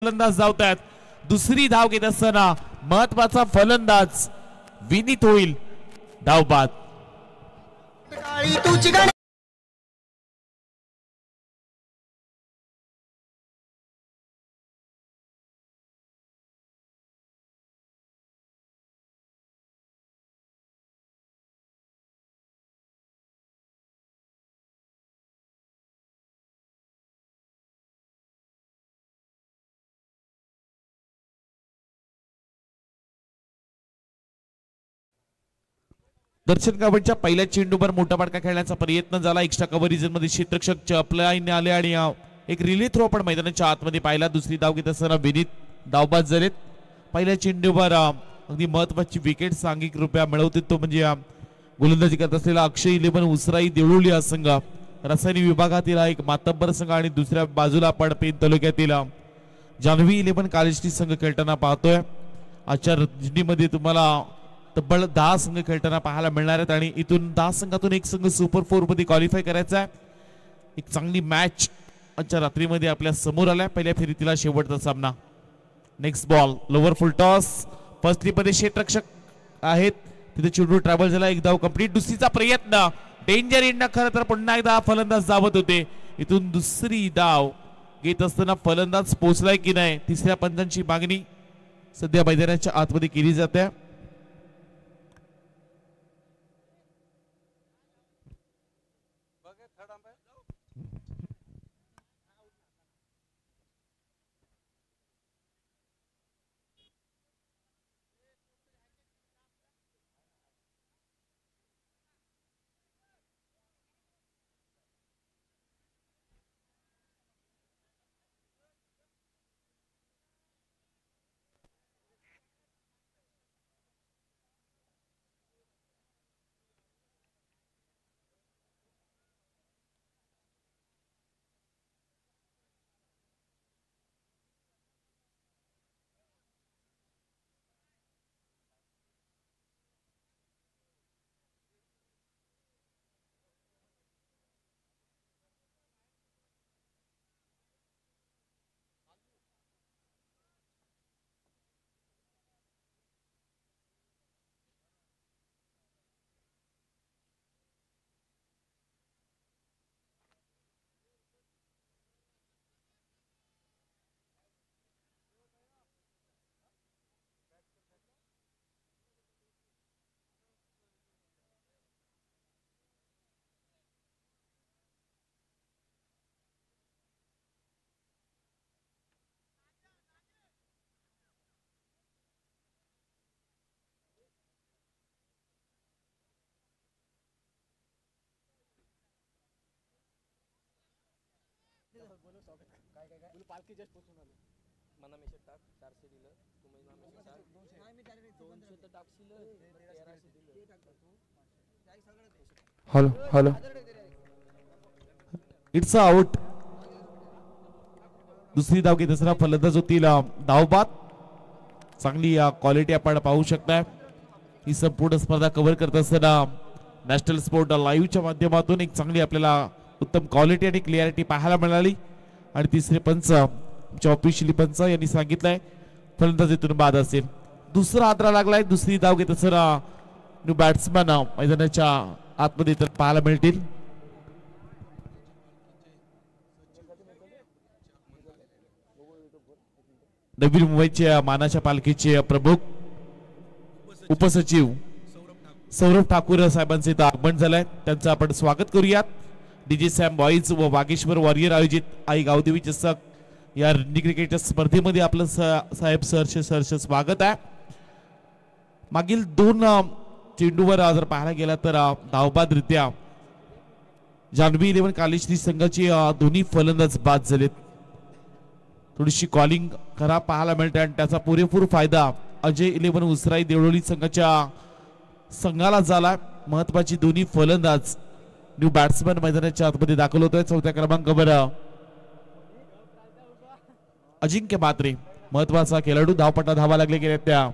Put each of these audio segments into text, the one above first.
फलंदाज धावतात. दुसरी धाव घेत असताना महत्वाचा फलंदाज विनीत होईल धावबाद. दर्शन गावाच्या पहिल्या चेंडूवर मोठा फटका खेळण्याचा प्रयत्न झाला. एक्स्ट्रा कव्हरेज मध्ये क्षेत्ररक्षक चपलाईने आले आणि एक रिले थ्रो पण मैदानाच्या आतमध्ये पाहिला. दुसरी धाव घेत असताना विनीत धावबाद झालेत. पहिल्या चेंडूवर अगदी महत्वाची विकेट सांघिक रुपया मिळवते तो म्हणजे गोलंदाजी करत असलेला अक्षय 11 उसराई देवळोली हा संघ रसायनी विभागातील एक मातब्बर संघ आणि दुसऱ्या बाजूला आपण पेन तालुक्यातील जान्हवी 11 कालेश्री संघ खेळताना पाहतोय. आजच्या रणजीमध्ये तुम्हाला तब्बल 10 संघ खेळताना पाहायला मिळणार आहेत आणि इथून 10 संघातून एक संघ सुपर 4 मध्ये क्वालिफाय करायचा आहे. एक चांगली मॅच आजच्या रात्रीमध्ये आपल्या समोर आल्या. पहिल्या फेरीतील शेवटचा सामना. नेक्स्ट बॉल लोअर फुल टॉस. फर्स्ट मध्ये क्षेत्ररक्षक आहेत तिथे चेंडू ट्रॅव्हल झाला. एक धाव कंप्लीट. दुसरीचा प्रयत्न डेंजर एंड खरं तर पुन्हा एकदा फलंदाज धावत होते. इथून दुसरी धाव घेत असताना फलंदाज पोहोचलाय की नाही तिसऱ्या पंचांची मागणी सध्या मैदानाच्या आतमध्ये केली जाते. पालखी जस्ट पोचून आलो. मना मेसेज टाक 400 दिलं तुम्ही ना मेसेज टाक 200 नाही मी 200 तर टाकशील 1300 दिलं ते टाकतो तू काय सगळं. Hello hello it's out. दुसरी धाव घेत असताना फलंदाज होतील धावबाद. चांगली क्वालिटी आपण पाहू शकता. ही संपूर्ण स्पर्धा कव्हर करत असताना नॅशनल स्पोर्ट लाईव्हच्या माध्यमातून एक चांगली आपल्याला उत्तम क्वालिटी आणि क्लिअरिटी पाहायला मिळाली. आणि तिसरे पंच ऑफिशियली पंच यांनी सांगितलंय फलंदाज इथून बाद असेल. दुसरा हादरा लागलाय. दुसरी धाव घेत असताना न्यू बॅट्समॅन मैदानाच्या आतमध्ये तर पाहायला मिळतील. नवी मुंबईच्या मानाच्या पालखीचे प्रमुख उपसचिव सौरभ ठाकूर साहेबांचे इथं आगमन झालंय. त्यांचं आपण स्वागत करूयात. डीजे सॅम बॉईज व वागेश्वर वॉरियर आयोजित आई गावदेवी चषक या रणजी क्रिकेटच्या स्पर्धेमध्ये आपलं साहेब सहर्ष स्वागत आहे. मागील 2 चेंडूवर जर पाहायला गेला तर धावबादरित्या जान्हवी 11 कालेश्री संघाचे दोन्ही फलंदाज बाद झालेत. थोडीशी कॉलिंग खराब पाहायला मिळते आणि त्याचा पुरेपूर फायदा अजय 11 उसराई देवळोली संघाला झाला. महत्वाची दोन्ही फलंदाज न्यू बॅट्समॅन मैदानाच्या आतमध्ये दाखल होतोय. चौथ्या क्रमांकावर अजिंक्य मात्रे महत्वाचा खेळाडू. धावपट्टा धावा लागले गेल्या त्या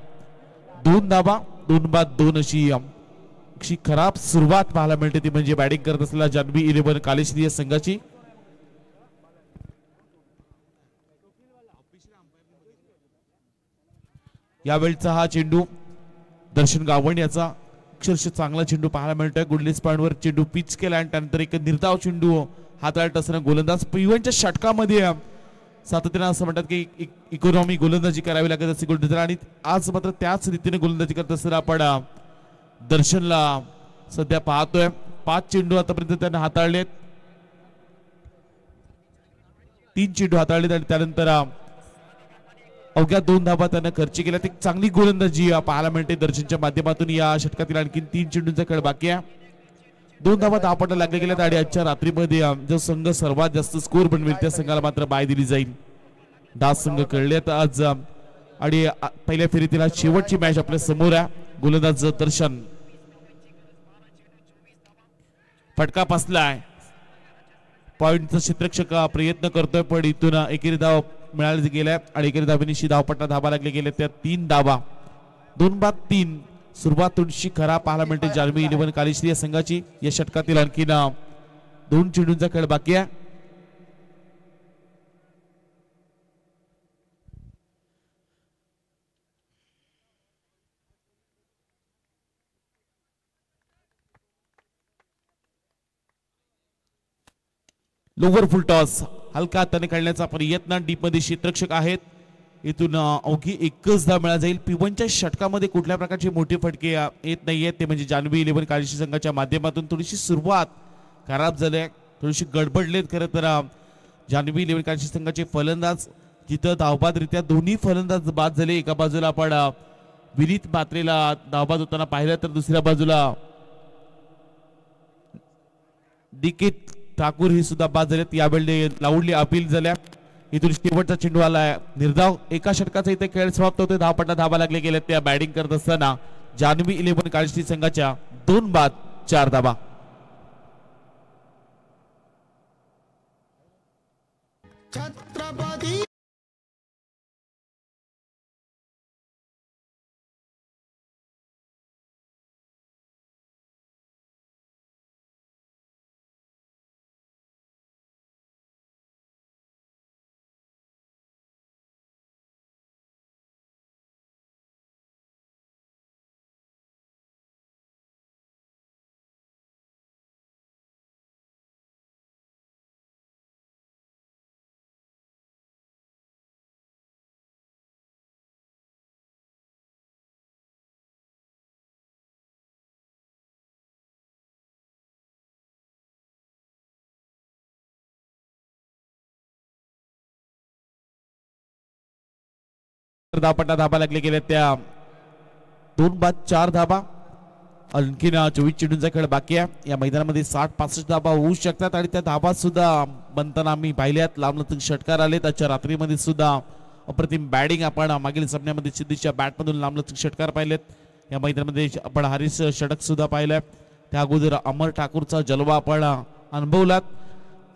2 धावा 2 बाद 2 अशी खराब सुरुवात पाहायला मिळते ती म्हणजे बॅटिंग करत असलेल्या जान्हवी 11 कालेश्री संघाची. यावेळचा हा चेंडू दर्शन गावंड याचा अक्षरशः चांगला चेंडू पाहायला मिळतोय. गुडलीस पॉइंटवर चेंडू पिच केला आणि त्यानंतर एक निर्धाव चेंडू हाताळत असताना गोलंदाज पिवनच्या षटकामध्ये सातत्याने असं म्हणतात की इकॉनॉमी गोलंदाजी करावी लागत असते गोलंदाज, आणि आज मात्र त्याच रीतीने गोलंदाजी करत असताना आपण दर्शनला सध्या पाहतोय. 5 चेंडू आतापर्यंत त्याने हाताळलेत, 3 चेंडू हाताळलेत आणि त्यानंतर अवघ्या 2 धाबा त्यानं खर्च केल्या. एक चांगली गोलंदाजी पाहायला मिळते दर्शनच्या माध्यमातून. या षटकातील आणखी 3 चेंडूंचा खेळ बाकी आहे. 2 धाबा धावपटा लागल्या गेल्यात आणि आजच्या रात्रीमध्ये जो संघ सर्वात जास्त स्कोर बनवेल त्या संघाला मात्र बाय दिली जाईल. 10 संघ खेळलेत आज आणि पहिल्या फेरीतील शेवटची मॅच आपल्या समोर आहे. गोलंदाज दर्शन फटका पासलाय, पॉइंटचा क्षेत्ररक्षक प्रयत्न करतोय पण इथून एकेरी धाव मिळाले गेल्या आणि एकेरी धावेनिशी धावपट्टा धाबा लागले गेले. त्या 3 धाबा 2-3 सुरुवात थोडीशी खराब पाहायला मिळते जान्हवी इलेव्हन कालीश्री या संघाची. या षटकातील आणखी 2 चेंडूंचा खेळ बाकी आहे. लोवर फुल टॉस हलका हाताने खेळण्याचा प्रयत्न, डीप मध्ये क्षेत्ररक्षक आहेत. इथून अवघी 1च धाव मिळाली जाईल. पिवनच्या षटकामध्ये कुठल्या प्रकारचे मोठे फटके येत नाहीयेत, ते म्हणजे जान्हवी इलेव्हन कालीश्री संघाच्या माध्यमातून थोडीशी सुरुवात खराब झाली आहे, थोडीशी गडबडलेत. खरं तर जान्हवी इलेव्हन कालीश्री संघाचे फलंदाज जिथं धावबादरित्या दोन्ही फलंदाज बाद झाले. एका बाजूला आपण विनीत म्हात्रेला धावबाद होताना पाहिलं तर दुसऱ्या बाजूला डी.के. ठाकूर ही सुद्धा बाद झालेत. यावेळी लाऊडली अपील झाल्या. इथून शेवटचा चेंडू आलाय निर्धाव. एका षटकाचा इथे खेळ समाप्त होतोय. धावपट्टा धाबा लागले गेले. त्या बॅटिंग करत असताना जान्हवी इलेव्हन कालीश्री संघाच्या 2 बाद 4 धाबा. छत्रपती धावपट्टा धाबा लागले गेले. त्या 2 बाद 4 धाबा. आणखीन 24 चेंडूंचा खेळ बाकी आहे. या मैदानामध्ये 60-65 धाबा होऊ शकतात आणि त्या धाबा सुद्धा बनताना आम्ही पाहिल्यात. लांबलचक षटकार आले. त्याच्या रात्रीमध्ये सुद्धा अप्रतिम बॅटिंग आपण मागील सामन्यामध्ये सिद्धीच्या बॅटमधून लांबलचक षटकार पाहिलेत. या मैदानामध्ये आपण हारिस षटक सुद्धा पाहिलंय. त्या अगोदर अमर ठाकूरचा जलवा आपण अनुभवलात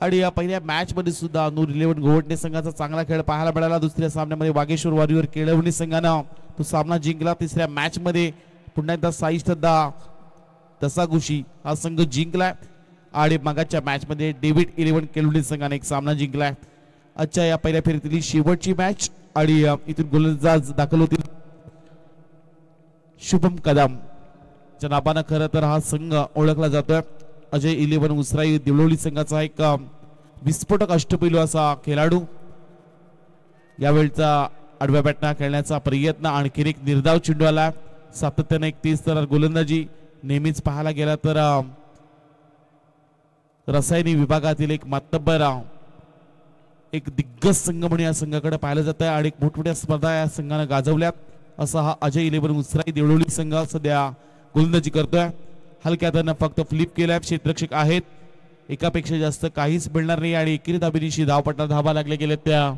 आणि या पहिल्या मॅच मध्ये सुद्धा नूर इलेव्हन गोवटणे संघाचा चांगला खेळ पाहायला मिळाला. दुसऱ्या सामन्यामध्ये वागेश्वर वारीवर केळवणी संघानं तो सामना जिंकला. तिसऱ्या मॅच मध्ये पुन्हा एकदा साई श्रद्धा दसागुशी हा संघ जिंकलाय आणि मागाच्या मॅच मध्ये डेव्हिड इलेव्हन केळवणी संघाने एक सामना जिंकलाय. आजच्या या पहिल्या फेरीतील शेवटची मॅच आणि इथून गोलंदाज दाखल होतील शुभम कदम च्या नावानं खरं तर हा संघ ओळखला जातोय. अजय इलेव्हन उसराई देवळवली संघाचा एक विस्फोटक अष्टपैलू असा खेळाडू. यावेळचा आडव्या बॅटना खेळण्याचा प्रयत्न, आणखीन एक निर्धाव चेंडू आला. सातत्याने एक 30 तर गोलंदाजी नेहमीच पाहायला गेला तर रसायनी विभागातील एक मातब्बर एक दिग्गज संघ म्हणून या संघाकडे पाहिलं जात आहे आणि एक मोठमोठ्या स्पर्धा या संघानं गाजवल्यात. असा हा अजय इलेव्हन उसराई देवळवली संघ सध्या गोलंदाजी करतोय. हलक्या हातानं फक्त फ्लिप केलाय. क्षेत्ररक्षक आहेत. एकापेक्षा जास्त काहीच मिळणार नाही आणि एकेरी धाबेनिशी धावपट्टा धाबा लागले गेले. त्या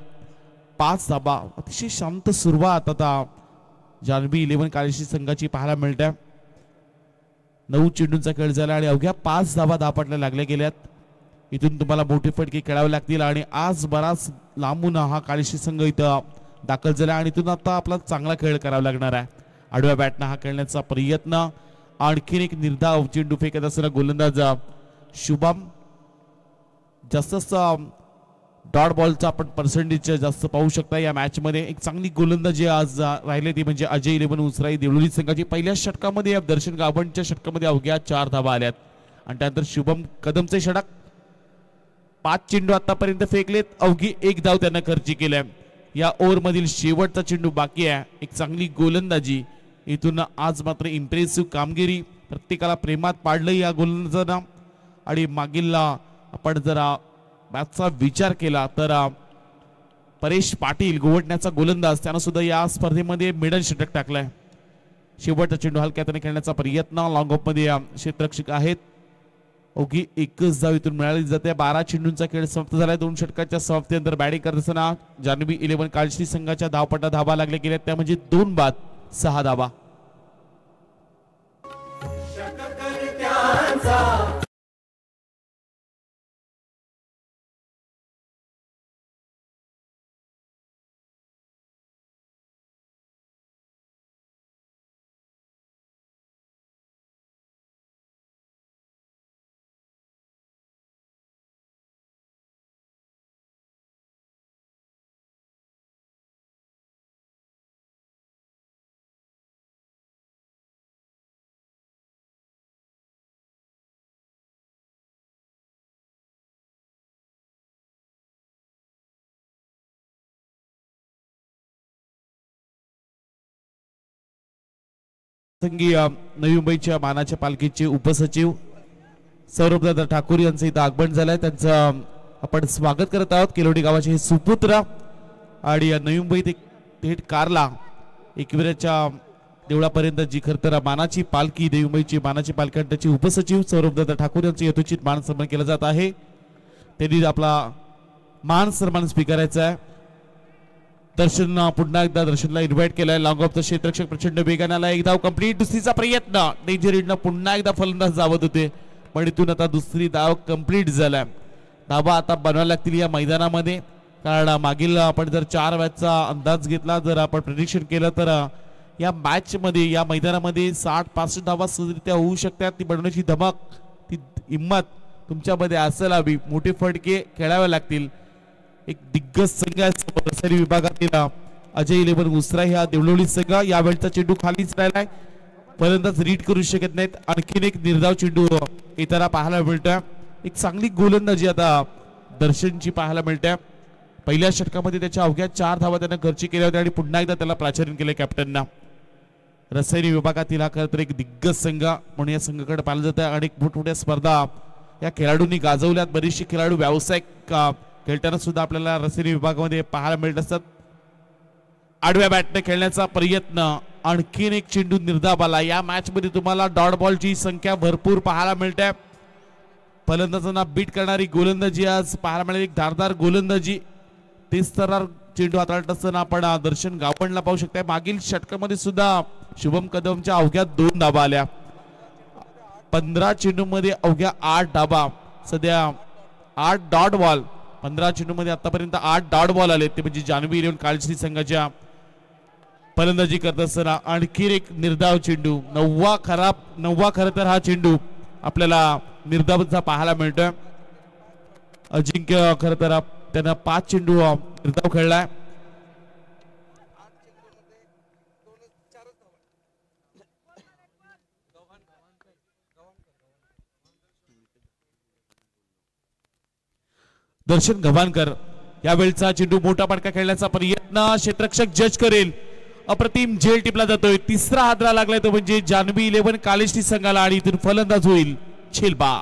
5 धाबा. अतिशय शांत सुरुवात आता जान्हवी इलेव्हन कालीश्री संघाची पाहायला मिळते. 9 चेंडूंचा खेळ झाला आणि अवघ्या 5 धाबा धावपट्ट्या लागल्या गेल्यात. इथून तुम्हाला मोठे फटके खेळावे लागतील आणि आज बराच लांबून हा कालीश्री संघ इथं दाखल झाला आणि इथून आता आपला चांगला खेळ करावा लागणार आहे. आडव्या बॅटनं हा खेळण्याचा प्रयत्न, आणखीन एक निर्धाव चेंडू फेकत असताना गोलंदाज शुभम जास्त डॉट बॉलचा आपण पर्सेंटेज जास्त पाहू शकता या मॅच मध्ये. एक चांगली गोलंदाजी आज राहिले ती म्हणजे अजय इलेव्हन उसराई देवळी संघाची. पहिल्या षटकामध्ये दर्शन गाभणच्या षटकामध्ये अवघ्या 4 धावा आल्यात आणि त्यानंतर शुभम कदमचे षटक. 5 चेंडू आतापर्यंत फेकलेत, अवघी 1 धाव त्यांना खर्ची केल्या. या ओव्हर मधील शेवटचा चेंडू बाकी आहे. एक चांगली गोलंदाजी इथून आज मात्र इम्प्रेसिव्ह कामगिरी, प्रत्येकाला प्रेमात पाडलं या गोलंदाजांना. आणि मागील आपण जरा मॅचचा विचार केला तर परेश पाटील गोवटण्याचा गोलंदाज त्यानं सुद्धा या स्पर्धेमध्ये मिडल षटक टाकलाय. शेवटचा चेंडू हलक्या हाताने खेळण्याचा प्रयत्न, लॉंग ऑफ मध्ये क्षेत्ररक्षक आहेत. ओके, एकच धाव इथून मिळाली जाते. 12 चेंडूंचा खेळ समाप्त झालाय. 2 षटकाच्या समाप्तीनंतर बॅटिंग करत असताना जान्हवी इलेव्हन काळश्री संघाच्या धावपटा धावा लागल्या गेल्या त्या म्हणजे 2 बाद 6 धावा. संघी नवी मुंबईच्या मानाच्या पालखीचे उपसचिव सौरभदादा ठाकूर यांचं इथं आगमन झालंय. त्यांचं आपण स्वागत करत आहोत. केलोडी गावाचे हे सुपुत्र आणि नवी मुंबईत एक थेट कारला एकविराच्या देवळापर्यंत जी खरं तर मानाची पालखी, नवी मुंबईची मानाची पालखी आणि त्याचे उपसचिव सौरभदादा ठाकूर यांचं यथोचित मान सन्मान केला जात आहे. त्यांनी आपला मान सन्मान स्वीकारायचा आहे. दर्शन पुन्हा एकदा दर्शनला इन्व्हाइट केलाय. लॉंग ऑफचा क्षेत्ररक्षक प्रचंड वेगाने आला. 1 धाव कंप्लीट. दुसरीचा प्रयत्न डेंजर हिटनं पुन्हा एकदा फलंदाज धावत होते पण इथून आता दुसरी धाव कंप्लीट झालाय. धावा आता बनवायला लागतील या मैदानामध्ये, कारण मागील आपण जर 4 मॅचचा अंदाज घेतला, जर आपण प्रेडिक्शन केलं तर या मॅच मध्ये या मैदानामध्ये 60-65 धावा सहजरित्या होऊ शकतात. ती बनवण्याची धमक, ती हिंमत तुमच्यामध्ये असायला हवी. मोठे फटके खेळावे लागतील. एक दिग्गज संघ आहे विभागातील अजय इलेव्हन उसराई हा देवळोली संघ. यावेळचा चेंडू खालीच राहिलाय, फलंदाज रीड करू शकत नाहीत. आणखीन एक निर्धाव चेंडू येताना पाहायला मिळतोय. एक चांगली गोलंदाजी आता दर्शनची पाहायला मिळते. पहिल्या षटकामध्ये त्याच्या अवघ्या 4 धावा त्यानं खर्ची केल्या होत्या आणि पुन्हा एकदा त्याला प्राचार्य केले कॅप्टनना. रसायनी विभागातील हा खरं तर एक दिग्गज संघ म्हणून या संघाकडे पाहिलं जातं. अनेक मोठमोठ्या स्पर्धा या खेळाडूंनी गाजवल्यात. बरेचसे खेळाडू व्यावसायिक खेळताना सुद्धा आपल्याला रसायनी विभागामध्ये पाहायला मिळत असतात. आडव्या बॅटने खेळण्याचा प्रयत्न, आणखीन एक चेंडू निर्धाव आला. या मॅच मध्ये तुम्हाला डॉट बॉलची संख्या भरपूर पाहायला मिळते. फलंदाजांना बीट करणारी गोलंदाजी आज पाहायला मिळेल. एक धारदार गोलंदाजी. 30 चेंडू हाताळत असताना आपण दर्शन गावणला पाहू शकता. मागील षटकामध्ये सुद्धा शुभम कदमच्या अवघ्या 2 धावा आल्या. 15 चेंडू मध्ये अवघ्या 8 धावा. सध्या 8 डॉट बॉल. 15 चेंडू मध्ये आतापर्यंत 8 डॉट बॉल आले. ते म्हणजे जान्हवी इलेव्हन काळश्री संघाच्या फलंदाजी करत असताना आणखी एक निर्धाव चेंडू. 9वा खरं तर हा चेंडू आपल्याला निर्धावचा पाहायला मिळतोय. अजिंक्य खरं तर त्यानं 5 चेंडू निर्धाव खेळलाय. दर्शन गव्हाणकर यावेळचा चेंडू मोठा फटका खेळण्याचा प्रयत्न क्षेत्ररक्षक जज करेल. अप्रतिम झेल टिपला जातोय. तिसरा हादरा लागलाय तो म्हणजे जान्हवी इलेव्हन कालेश्री संघाला आणि इथून फलंदाज होईल झेलबा.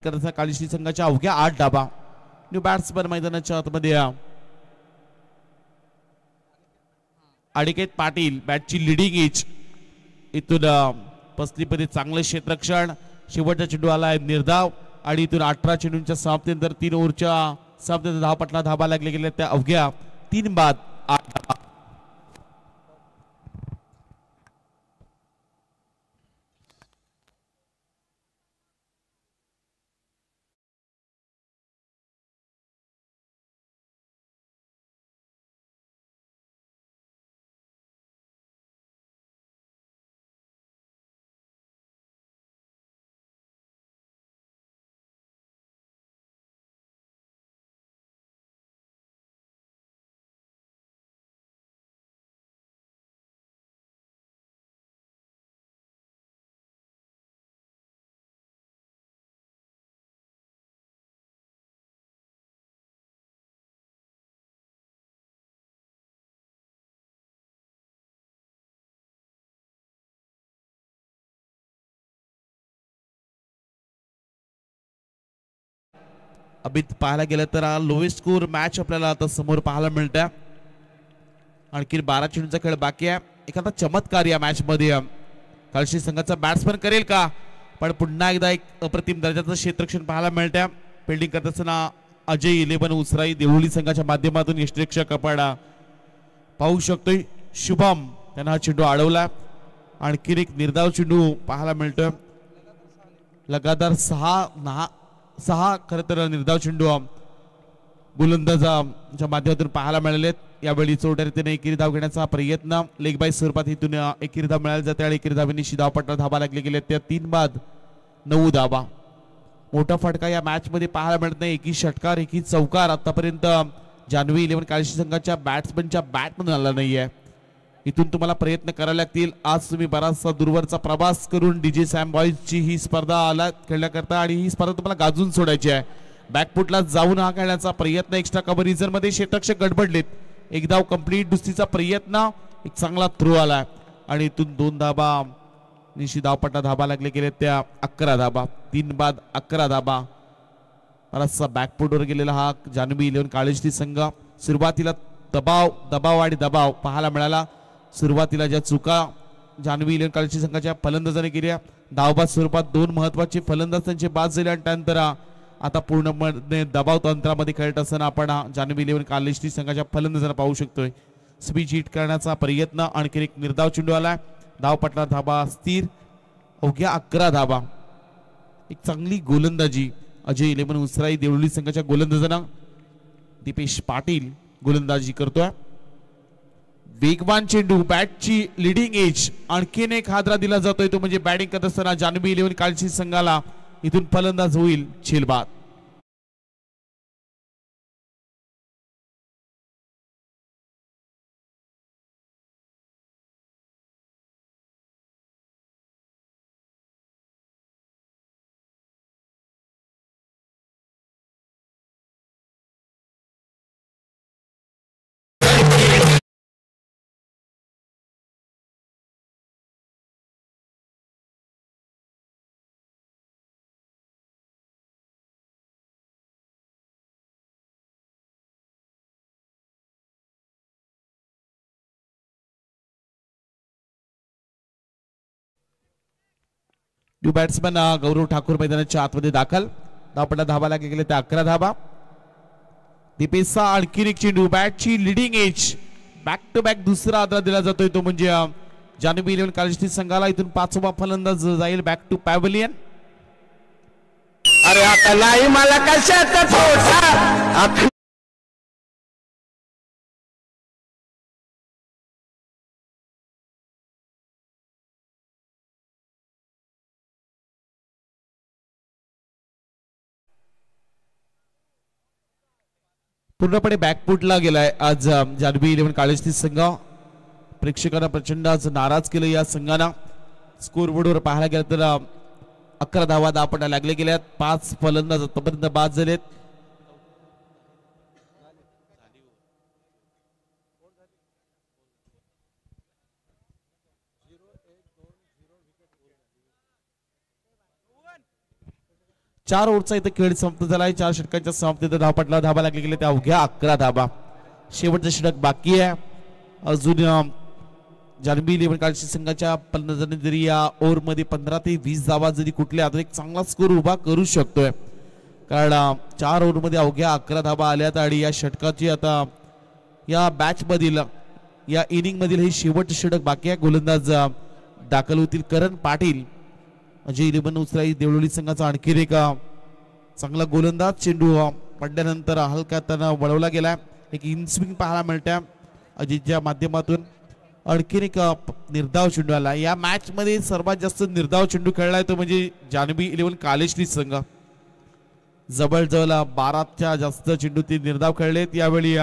काळजी संघाच्या अवघ्या 8 धाबा. न्यू बॅट्समन मैदानाच्या आतमध्ये अनिकेत पाटील बॅटची लिडिंग एज. इथून पसलीमध्ये चांगलं क्षेत्ररक्षण. शेवटचा चेंडू आलाय निर्धाव आणि इथून 18 चेंडूंच्या समाप्तीनंतर 3 ओव्हरच्या समाप्तीनंतर धावपटला धाबा लागले गेले त्या अवघ्या 3 बाद 8 धाबा. अभित पाहायला गेलं तर लोएस्ट स्कोर मॅच आपल्याला आता समोर पाहायला मिळतं. आणखी 12 चेंडूंचा खेळ बाकी आहे. एखादा चमत्कार या मॅच मध्ये काळशी संघाचा बॅट्समन करेल का? पण पुन्हा एकदा एक अप्रतिम दर्जाचं क्षेत्ररक्षण पाहायला मिळतं. फिल्डिंग करत असताना अजय 11 उसराई देवळी संघाच्या माध्यमातून यष्टीरक्षक आपण पाहू शकतोय. शुभम त्यांना हा चेंडू अडवला. आणखी एक निर्धाव चेंडू पाहायला मिळतोय. लगातार 6 खरं तर निर्धाव चेंडू गोलंदाजाच्या माध्यमातून पाहायला मिळाले. यावेळी चोरट्या रीतीने एकेरी धाव घेण्याचा प्रयत्न लेग बाय स्वरूपात इथून एकेरी धाव मिळाली जाते आणि एकेरी धावेनिशी धावपट्टा धाबा लागले गेले त्या 3 बाद 9 धाबा. मोठा फटका या मॅच मध्ये पाहायला मिळत नाही. एकी षटकार एकी चौकार आतापर्यंत जान्हवी 11 काळशी संघाच्या बॅट्समनच्या बॅटमधून आला नाहीये. इथून तुम्हाला प्रयत्न करावे लागतील. आज तुम्ही बराचसा दूरवरचा प्रवास करून डीजे सॅम बॉयजची ही स्पर्धा आला खेळण्याकरता आणि ही स्पर्धा तुम्हाला गाजून सोडायची आहे. बॅकफुटला जाऊन हा खेळण्याचा प्रयत्न. एक्स्ट्रा कव्हर रिझन मध्ये क्षेत्ररक्षक गडबडलेत. एक धाव कंप्लीट दुसरीचा प्रयत्न. एक चांगला थ्रो आला आणि इथून 2 धाबा निशी धावपट्टा धाबा लागले गेले त्या 11 धाबा. 3 बाद 11 धाबा. बराचसा बॅकफुटवर गेलेला हा जान्हवी 11 काळजी संघ. सुरुवातीला दबाव आणि दबाव पाहायला मिळाला. सुरुवातीला ज्या चुका जान्हवी 11 काळजी संघाच्या फलंदाजाने केल्या धावबाद स्वरूपात 2 महत्वाचे फलंदाज त्यांचे बाद झाले आणि त्यानंतर आता पूर्णपणे दबाव तंत्रामध्ये खेळत असताना आपण जान्हवी 11 काळजी संघाच्या फलंदाजांना पाहू शकतोय. स्पीच हिट करण्याचा प्रयत्न. आणखी एक निर्धाव चेंडू आला. धावपटला धाबा स्थिर. अवघ्या 11 धाबा. एक चांगली गोलंदाजी अजय 11 उसराई देवळी संघाच्या गोलंदाजांना. दीपेश पाटील गोलंदाजी करतोय. वेगवान चेंडू बॅटची लिडिंग एज. आणखीन एक हादरा दिला जातोय तो म्हणजे बॅटिंग करत असताना जान्हवी 11 काळजी संघाला इथून फलंदाज होईल झेलबाद. न्यू बॅट्समन गौरव ठाकूर मैदानाच्या आतमध्ये दाखल. धावपट्टा धाबा लागले गेले त्या 11 धाबा. दीपेशचा आणखी एक चेंडू बॅटची leading edge. Back to back दुसरा आदरा दिला जातोय तो म्हणजे जान्हवी 11 काळजी संघाला. इथून 5वा फलंदाज जाईल बॅक टू पॅव्हलियन. अरे आता नाही मला कशाचा थोडा. पूर्णपणे बॅकफुटला गेलाय आज जान्हवी 11 काळजी संघ. प्रेक्षकांना प्रचंड आज नाराज केलं या संघानं. स्कोर बोर्डवर पाहायला गेलं तर 11 धावा धावपट्टा लागले गेल्यात. 5 फलंदाज आतापर्यंत बाद झालेत. 4 ओव्हरचा इथे खेळ समाप्त झाला आहे. 4 षटकांच्या समाप्तीत धावपटला धाबा लागले गेले त्या अवघ्या 11 धाबा. शेवटचं षटक बाकी आहे अजून. जानवी 11 काळशी संघाच्या फलंदाजांनी जरी या ओव्हरमध्ये 15 ते 20 धावा जरी कुठल्या तर एक चांगला स्कोर उभा करू शकतोय, कारण 4 ओव्हरमध्ये अवघ्या 11 धावा आल्यात आणि या षटकाची आता या बॅच मधील या इनिंग मधील हे शेवटचे षटक बाकी आहे. गोलंदाज दाखल होतील करण पाटील. अजय 11 उचराई देवळोली संघाचा आणखी एक चांगला गोलंदाज. चेंडू पडल्यानंतर हलका त्यांना वळवला गेला. एक इनस्विंग पाहायला मिळते अजितच्या माध्यमातून. आणखीन एक निर्धाव चेंडू आला. या मॅच मध्ये सर्वात जास्त निर्धाव चेंडू खेळलाय तो म्हणजे जानवी 11 कालेश्री संघ. जवळजवळ 12च्या जास्त चेंडू ते निर्धाव खेळलेत. यावेळी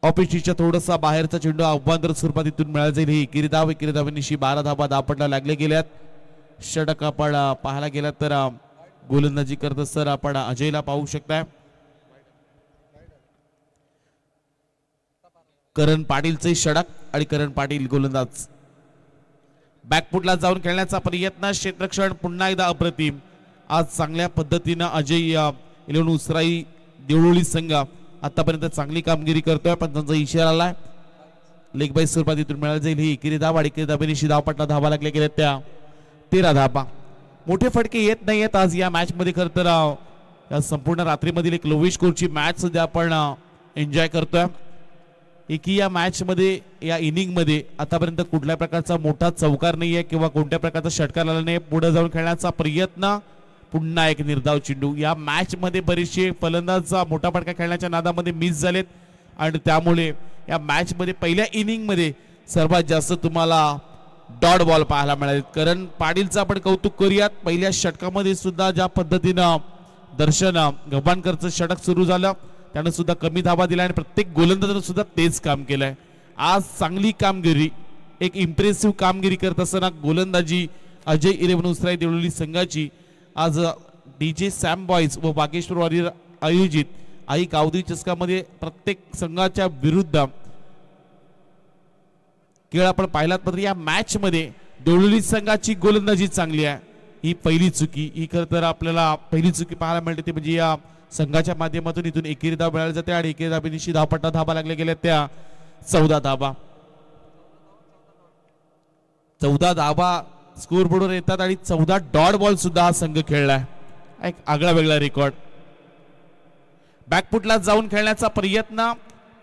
ऑफिसच्या थोडासा बाहेरचा चेंडू आव्हानकर स्वरूपातून मिळाला जाईल. ही एकेरी धावांनिशी 12 धावा धावपटला लागले गेल्यात. षटक आपण पाहायला गेला तर गोलंदाजी करत असताना आपण अजयला पाहू शकताय. करण पाटीलचे षटक आणि करण पाटील गोलंदाज. बॅकफुटला जाऊन खेळण्याचा प्रयत्न. क्षेत्ररक्षण पुन्हा एकदा अप्रतिम. आज चांगल्या पद्धतीनं अजय 11 उसराई देवळोली संघ आतापर्यंत चांगली कामगिरी करतोय, पण त्यांचा इशारा आलाय लेग बाय स्वरूपात इथून मिळाला जाईल. ही एकेरी धाव आणि एकेरी धावेनिशी धावपटला धावा लागल्या गेल्या त्या 13 धावा. मोठे फटके येत नाहीयेत आज या मॅच मध्ये. खरं तर या संपूर्ण रात्रीमधील एक लोवी स्कोरची मॅच सध्या आपण एन्जॉय करतोय. एकी या मॅच मध्ये या इनिंग मध्ये आतापर्यंत कुठल्या प्रकारचा मोठा चौकार नाहीये किंवा कोणत्या प्रकारचा षटकार आला नाही. पुढे जाऊन खेळण्याचा प्रयत्न. पुन्हा एक निर्धाव चेंडू. या मॅच मध्ये बरेचसे फलंदाजचा मोठा फटका खेळण्याच्या नादामध्ये मिस झालेत आणि त्यामुळे या मॅच मध्ये पहिल्या इनिंग मध्ये सर्वात जास्त तुम्हाला डॉट बॉल पाहायला मिळाले. करण पाटीलचं आपण कौतुक करूयात. पहिल्या षटकामध्ये सुद्धा ज्या पद्धतीनं दर्शन गव्हाणकरचं षटक सुरू झालं त्यानं सुद्धा कमी धावा दिला आणि प्रत्येक गोलंदाजानं सुद्धा तेच काम केलंय. आज चांगली कामगिरी, एक इम्प्रेसिव्ह कामगिरी करत असताना गोलंदाजी अजय 11 उसराई देवळोली संघाची. आज डीजे सॅम बॉयज व वागेश्वर वॉरियर आयोजित आई गावदी चषकामध्ये प्रत्येक संघाच्या विरुद्ध खेळ आपण पाहिलात, मात्र या मॅच मध्ये देवळोली संघाची गोलंदाजी चांगली आहे. ही पहिली चुकी, ही खरं तर आपल्याला पहिली चुकी पाहायला मिळते ती म्हणजे या संघाच्या माध्यमातून इथून एकेरी धाव मिळाली जाते आणि एकेरी धावेनिशी धावपट्टा धावा लागल्या गेल्या त्या 14 धावा. 14 धावा स्कोर बोर्डवर येतात आणि 14 डॉट बॉल सुद्धा हा संघ खेळलाय. एक आगळा वेगळा रेकॉर्ड. बॅकफुटला जाऊन खेळण्याचा प्रयत्न.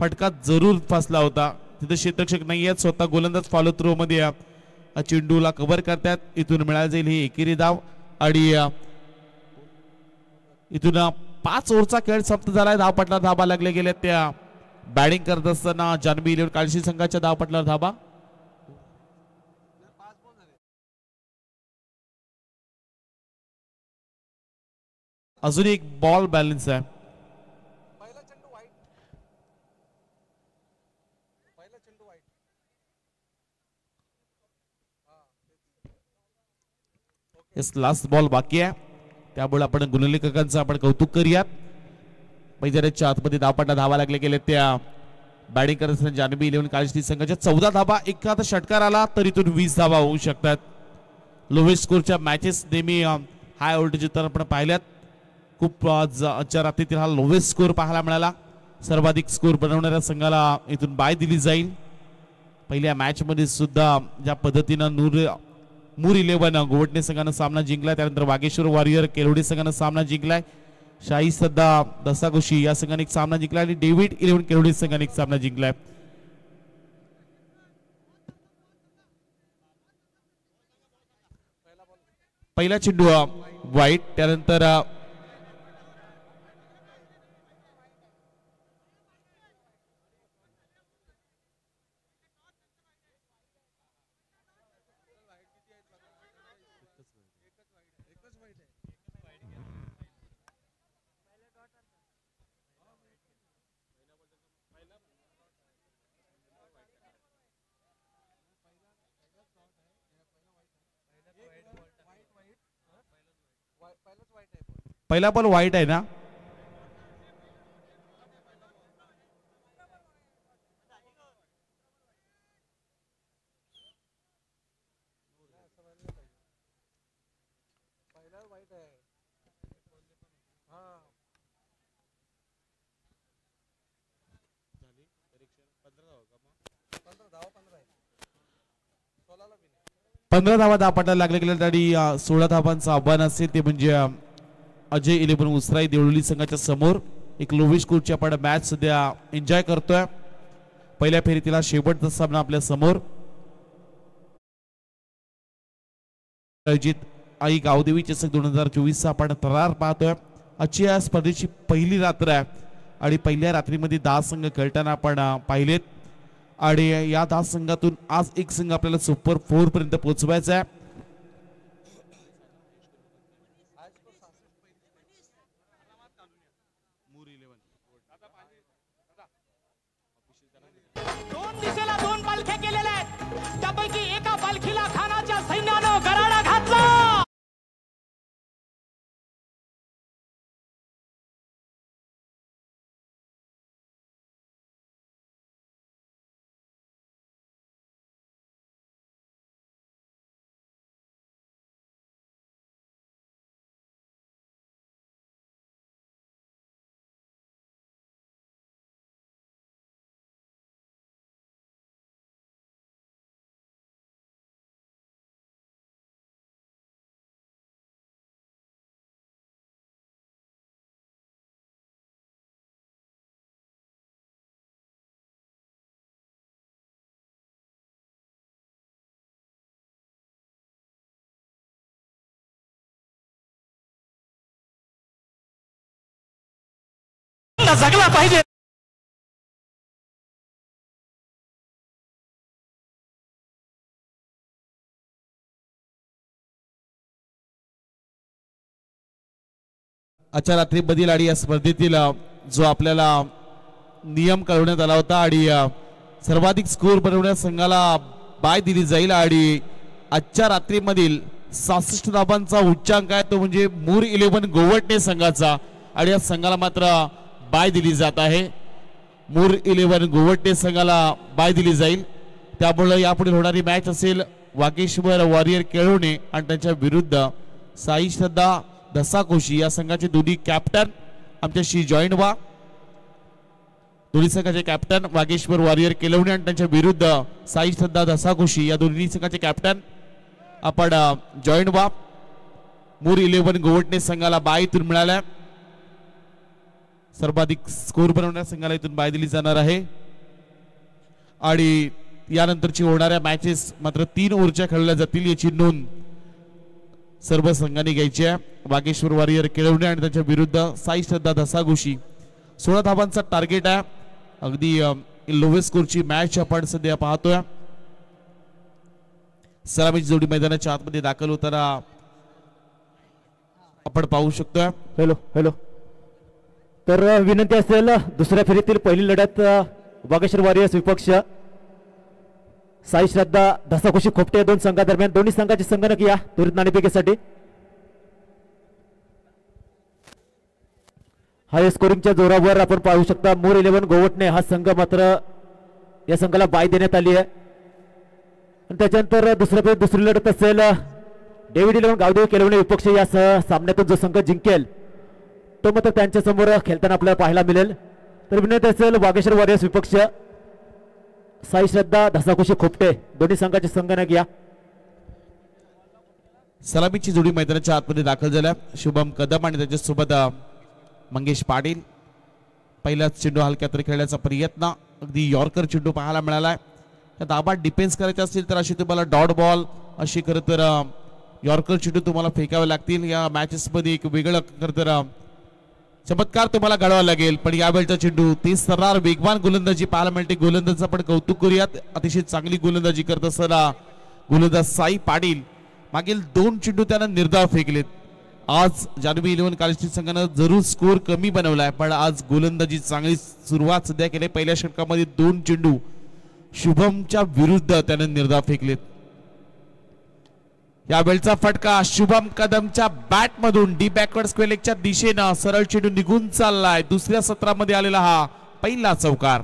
फटका जरूर फसला होता. तिथे क्षेत्ररक्षक नाही आहेत, स्वतः गोलंदाज फॉलो थ्रो मध्ये चेंडूला कव्हर करतात. इथून मिळाली जाईल ही एकेरी धाव आणि इथून 5 ओव्हरचा खेळ समाप्त झालाय. धावपटला धाबा लागले गेले त्या बॅटिंग करत असताना जानवी 11 काळशी संघाच्या धावपटला धाबा. अजून एक बॉल बॅलन्स आहे. लास्ट बॉल बाकी आहे, त्यामुळे आपण गुणवली काकांचं आपण कौतुक करूयात. मैदानाच्या आतमध्ये धावपट्टा धावा लागले गेले त्या बॅटिंग करत असताना जानवी 11 काळजी संघाच्या 14 धावा. एखादा षटकार आला तर इथून 20 धावा होऊ शकतात. लोवेस्ट स्कोरच्या मॅचेस नेहमी हाय व्होल्टेज तर आपण पाहिल्यात. खूप आजच्या रात्रीतील हा लोवेस्ट स्कोर पाहायला मिळाला. सर्वाधिक स्कोर बनवणाऱ्या संघाला इथून बाय दिली जाईल. पहिल्या मॅच मध्ये सुद्धा ज्या पद्धतीनं मूर 11 गोवटणे संघानं सामना जिंकलाय, त्यानंतर वागेश्वर वॉरियर केलोडी संघानं सामना जिंकलाय. शाही सद्दा दसागोशी या संघाने एक सामना जिंकलाय आणि डेव्हिड 11 केलोडी संघाने एक सामना जिंकलाय. पहिला चेंडू वाईट, त्यानंतर पहिला बॉल वाईट आहे ना. 15 धावा धापाटाला लागले गेल्या आणि 16 धावांचं आव्हान असेल ते म्हणजे अजय 11 उसराई देवळी संघाच्या समोर एक लोवी स्कोरची आपण मॅच सध्या एन्जॉय करतोय. पहिल्या फेरीतील शेवटचा सामना आपल्या समोर आयोजित आई गावदेवी चषक 2024 आपण तरार पाहतोय. आजची या स्पर्धेची पहिली रात्र आहे आणि पहिल्या रात्रीमध्ये 10 संघ खेळताना आपण पाहिलेत आणि या 10 संघातून आज एक संघ आपल्याला सुपर 4 पर्यंत पोहोचवायचा आहे. दोन दिशेला 2 पालख्या केलेल्या आहेत. त्यापैकी एका पालखीला खानाच्या सैन्यानं गराडा घातला. जगला पाहिजे. आजच्या रात्रीमधील आणि या स्पर्धेतील जो आपल्याला नियम कळवण्यात आला होता आणि सर्वाधिक स्कोर बनवण्यास संघाला बाय दिली जाईल आणि आजच्या रात्रीमधील 66 धावांचा उच्चांक आहे तो म्हणजे मूर 11 गोवटणे संघाचा आणि या संघाला मात्र बाय दिली जात आहे. मूर 11 गोवटणे संघाला बाय दिली जाईल. त्यामुळे यापुढे होणारी मॅच असेल वाकेश्वर वॉरियर केळवणे आणि त्यांच्या विरुद्ध साई श्रद्धा धसाकोशी या संघाचे दोन्ही कॅप्टन आमच्याशी जॉईन व्हा. दोन्ही संघाचे कॅप्टन वागेश्वर वॉरियर केलवणे आणि त्यांच्या विरुद्ध साई श्रद्धा धसाकोशी या दोन्ही संघाचे कॅप्टन आपण जॉईन व्हा. मूर 11 गोवटणे संघाला बाय इथून मिळाल्या. सर्वाधिक स्कोर बनवणाऱ्या संघाला इथून बाय दिली जाणार आहे आणि यानंतरची होणाऱ्या मॅचेस मात्र 3 ओव्हरच्या खेळल्या जातील याची नोंद सर्व संघांनी घ्यायची आहे. वागेश्वर वॉरियर केळवणे आणि त्याच्या विरुद्ध साई श्रद्धा धसाघोशी 16 धावांचा टार्गेट आहे. अगदी लोवेस्ट स्कोरची मॅच आपण सध्या पाहतोय. सलामीची जोडी मैदानाच्या आतमध्ये दाखल होताना आपण पाहू शकतोय. हॅलो हॅलो तर विनंती असेल दुसऱ्या फेरीतील पहिली लढत वागेश्वर वॉरियर्स विपक्ष साई श्रद्धा धसाकोशी खोपटे दोन संघादरम्यान दोन्ही संघाचे संगणक या त्वरित नाणेफेकीसाठी. हाय स्कोरिंगच्या जोरावर आपण पाहू शकता मूर 11 गोवटणे हा संघ मात्र या संघाला बाय देण्यात आली आहे. आणि त्याच्यानंतर दुसरी लढत असेल डेव्हिड 11 गावदेवी केलवणे विपक्ष या सामन्यातून जो संघ जिंकेल तो मात्र त्यांच्या समोर खेळताना आपल्याला पाहायला मिळेल. तर विनंती असेल वागेश्वर वॉरियर्स विपक्ष साई श्रद्धा धसाकोशी खोपटे दोन्ही संघाचे संगणक या. सलामीची जोडी मैदानाच्या आतमध्ये दाखल झाल्या. शुभम कदम आणि त्याच्यासोबत मंगेश पाटील. पहिलाच चेंडू हलक्या तरी खेळण्याचा प्रयत्न अगदी यॉर्कर चेंडू पाहायला मिळालाय. त्या दाबात डिफेन्स करायचे असतील तर अशी तुम्हाला डॉट बॉल अशी खरं तर यॉर्कर चेंडू तुम्हाला फेकावे लागतील. या मॅचेस मध्ये एक वेगळं खरं तर चमत्कार तुम्हाला घडवावा लागेल. पण यावेळचा चेंडू तेच सर्रार वेगवान गोलंदाजी पाहायला मिळते. गोलंदाजाचं आपण कौतुक करूयात. अतिशय चांगली गोलंदाजी करत असताना गोलंदाज साई पाटील मागील 2 चेंडू त्यानं निर्धाव फेकलेत. आज जान्हवी 11 कालेश्वर संघानं जरूर स्कोर कमी बनवलाय पण आज गोलंदाजी चांगली सुरुवात सध्या केली. पहिल्या षटकामध्ये 2 चेंडू शुभमच्या विरुद्ध त्यानं निर्धाव फेकलेत. यावेळचा फटका शुभम कदमच्या बॅट मधून डी बॅकवर्ड स्क्वेअर लेगच्या दिशेनं सरळ चेंडू निघून चाललाय. दुसऱ्या सत्रामध्ये आलेला हा पहिला चौकार.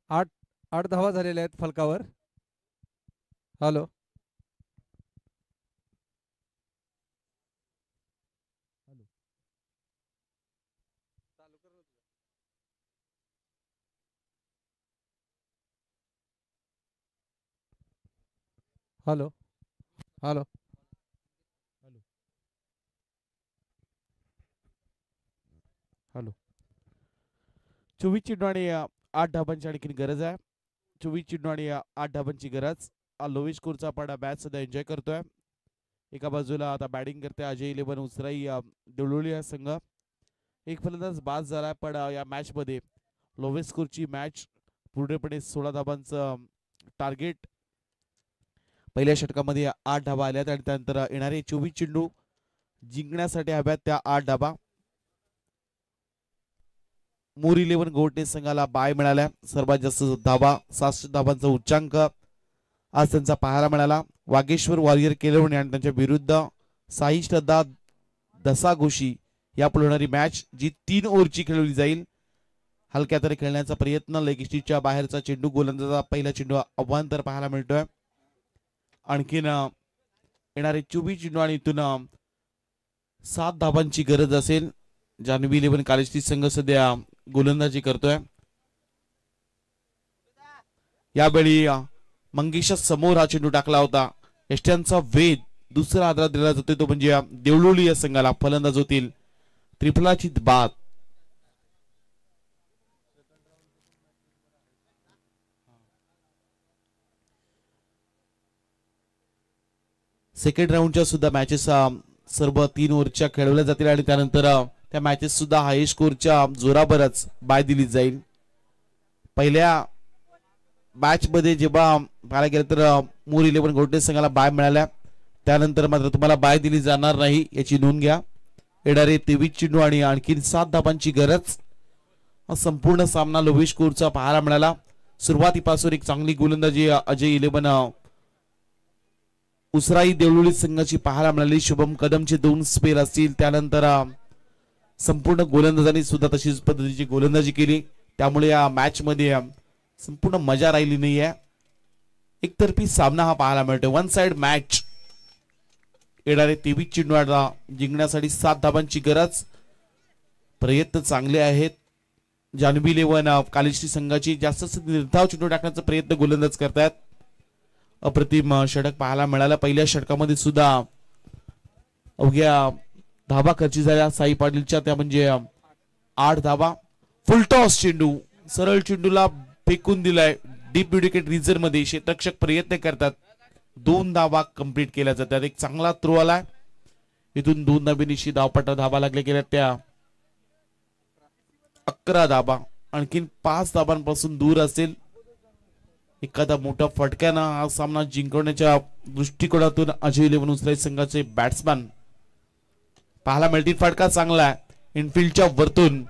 8 धावा झालेल्या आहेत फलकावर. हॅलो हॅलो हॅलो हॅलो 24 चेंडू आणि 8 धाबांची आणखी गरज आहे. 24 चेंडू आणि 8 धाबांची गरज. लोवी स्कोरचा पाडा मॅच सध्या एन्जॉय करतोय. एका बाजूला आता बॅटिंग करते अजय इलेव्हन उसराई देवळोली हा संघ. एक फलंदाज बाद झाला पण या मॅच मध्ये लोवे स्कोरची मॅच पूर्णपणे 16 धाबांचं टार्गेट. पहिल्या षटकामध्ये 8 धाबा आल्यात आणि त्यानंतर येणारे 24 चेंडू जिंकण्यासाठी हव्यात त्या 8 धाबा. मोर इलेव्हन गोवटे संघाला बाय मिळाल्या. सर्वात जास्त धाबा 67 धाबांचा उच्चांक आज त्यांचा पाहायला मिळाला. वागेश्वर वॉरियर केलवणे आणि त्यांच्या विरुद्ध साई श्रद्धा दसाघोशी या होणारी मॅच जी 3 ओव्हरची खेळवली जाईल. हलक्या तरी खेळण्याचा प्रयत्न. लेग स्टिचच्या बाहेरचा चेंडू गोलंदाजा पहिला चेंडू अवांतर पाहायला मिळतोय. आणखीन येणारे 24 चेंडू आणि इथून 7 धाबांची गरज असेल. जान्हवी इलेव्हन कालेश्री संघ सध्या गोलंदाजी करतोय. यावेळी मंगेशा समोर हा चेंडू टाकला होता. यष्ट्यांचा वेध दुसरा आधार दिला जातो तो म्हणजे देवळोली या संघाला. फलंदाज होतील त्रिफलाची बाद. सेकंड राऊंडच्या सुद्धा मॅचेस सर्व 3 ओव्हरच्या खेळवल्या जातील आणि त्यानंतर त्या मॅचेस सुद्धा हाय स्कोरच्या जोरावरच बाय दिली जाईल. पहिल्या मॅच मध्ये जेव्हा पाहायला गेलं तर मोर इलेव्हन गोवटे संघाला बाय मिळाल्या. त्यानंतर मात्र तुम्हाला बाय दिली जाणार नाही याची नोंद घ्या. येणारे 23 चेंडू आणि आणखी 7 धाबांची गरज. संपूर्ण सामना लोवी स्कोरचा पाहायला मिळाला. सुरुवातीपासून एक चांगली गोलंदाजी अजय इलेव्हन उसराई देवळोली संघाची पाहायला मिळाली. शुभम कदमचे 2 स्पेल असतील. त्यानंतर संपूर्ण गोलंदाजांनी सुद्धा तशीच पद्धतीची गोलंदाजी केली. त्यामुळे या मॅच मध्ये संपूर्ण मजा राहिली नाहीये. एकतर्फी सामना हा पाहायला मिळतोय. 1 साइड मॅच. येणारे 23 चेंडू जिंकण्यासाठी 7 धाबांची गरज. प्रयत्न चांगले आहेत. जान्हवी इलेव्हन कालेश्री संघाची जास्त निर्धाव चेंडू टाकण्याचा प्रयत्न गोलंदाज करतायत. अप्रतिम षटक पाहायला मिळाला. पहिल्या षटकामध्ये सुद्धा अवघ्या धाबा खर्ची झाल्या साई पाटीलच्या. त्या म्हणजे 8 धाबा. फुलटॉस चेंडू सरळ चेंडूला फेकून दिलाय डीप विकेट रिझर मध्ये. क्षेत्ररक्षक प्रयत्न करतात. 2 धाबा कंप्लीट केल्या जातात. एक चांगला थ्रो आलाय. इथून 2 धाबेनिशी धावपट्टा धाबा लागल्या गेल्या त्या 11 धाबा. आणखीन 5 धाबांपासून दूर असेल. एखादा मोठा फटक्यानं हा सामना जिंकवण्याच्या दृष्टिकोनातून अजय इलेव्हन उसराई संघाचे बॅट्समॅन पाहायला मिळतील. फटका चांगला आहे. इनफिल्डच्या वरतून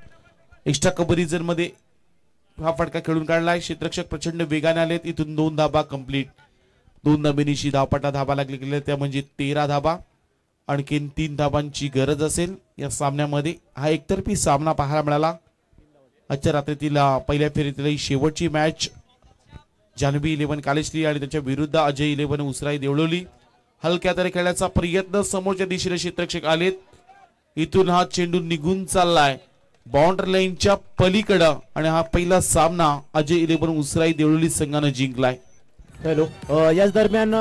एक्स्ट्रा कव्हर झोन मध्ये हा फटका खेळून काढलाय. क्षेत्ररक्षक प्रचंड वेगाने आलेत. इथून 2 धाबा कंप्लीट. 2 धाबेनिशी धावपट्टा धाबा लागले गेले त्या म्हणजे 13 धाबा. आणखीन 3 धाबांची गरज असेल या सामन्यामध्ये. हा एकतर्फी सामना पाहायला मिळाला. आजच्या रात्रीतील पहिल्या फेरीतील ही शेवटची मॅच. जान्हवी इलेव्हन कालेश्री आणि त्याच्या विरुद्ध अजय इलेव्हन उसराई देवळोली. हलक्या तरी खेळण्याचा प्रयत्न. समोरच्या दिशेने क्षेत्ररक्षक आलेत. इथून हा चेंडू निघून चाललाय बाउंड्री लाईनच्या पलीकडं आणि हा पहिला सामना अजय इलेव्हन उसराई देवळोली संघानं जिंकलाय. हॅलो याच दरम्यान